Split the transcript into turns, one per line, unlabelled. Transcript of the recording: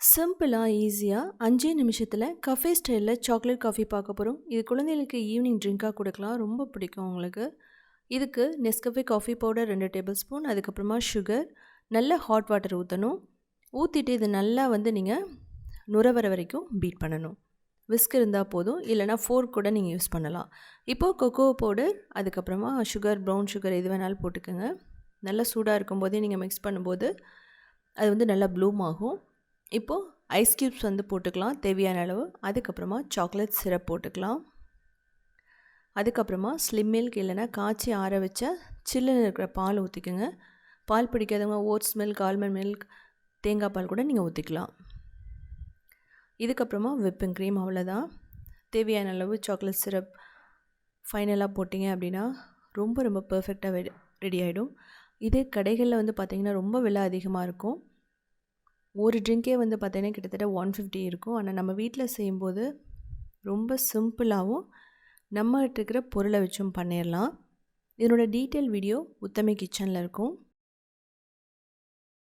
சிம்பிளா, ஈஸியா 5 நிமிஷத்துல கஃபே ஸ்டைல்ல சாக்லேட் காஃபி பார்க்க போறோம். இது குழந்தைகளுக்கு ஈவினிங் ட்ரிங்க்கா குடுக்கலாம். ரொம்ப பிடிக்கும் உங்களுக்கு. இதுக்கு Nescafe coffee powder 2 table spoon, அதுக்கப்புறமா சுகர், நல்ல ஹாட் வாட்டர் ஊத்தணும். ஊத்திட்டு இது நல்லா நீங்க நுர வர வரைக்கும் பீட் பண்ணணும். விஸ்க் இருந்தா போதும். இல்லன்னா ஃபோர்க் கூட நீங்க யூஸ் பண்ணலாம். இப்போ கொக்கோ பவுடர், அதுக்கப்புறமா சுகர், ப்ரவுன் சுகர் எது வேணாலும் போட்டுக்கங்க. நல்லா சூடா இருக்கும்போதே நீங்க மிக்ஸ் பண்ணும்போது, அது நல்லா ப்ளூம் ஆகும். இப்போது ஐஸ் க்யூப்ஸ் போட்டுக்கலாம் தேவையான அளவு. அதுக்கப்புறமா சாக்லேட் சிரப் போட்டுக்கலாம். அதுக்கப்புறமா ஸ்லிம் மில்க் இல்லைனா காய்ச்சி ஆற வச்ச சில்லுன்னு இருக்கிற பால் ஊற்றிக்குங்க. பால் பிடிக்காதவங்க ஓட்ஸ் மில்க், ஆல்மண்ட் மில்க், தேங்காய் பால் கூட நீங்கள் ஊற்றிக்கலாம். இதுக்கப்புறமா விப்பிங் க்ரீம், அவ்வளோதான். தேவையான அளவு சாக்லேட் சிரப் ஃபைனலாக போட்டிங்க அப்படின்னா ரொம்ப ரொம்ப பர்ஃபெக்டாக ரெடி ஆகிடும். இதே கடைகளில் பார்த்திங்கன்னா ரொம்ப விலை அதிகமாக இருக்கும். ஒரு ட்ரிங்கே பார்த்தீங்கன்னா கிட்டத்தட்ட 150 இருக்கும். ஆனால் நம்ம வீட்டில் செய்யும்போது ரொம்ப சிம்பிளாகவும் நம்மகிட்ட இருக்கிற பொருளை வச்சும் பண்ணிடலாம். இதனோட டீட்டெயில் வீடியோ உத்தமி கிச்சனில் இருக்கும்.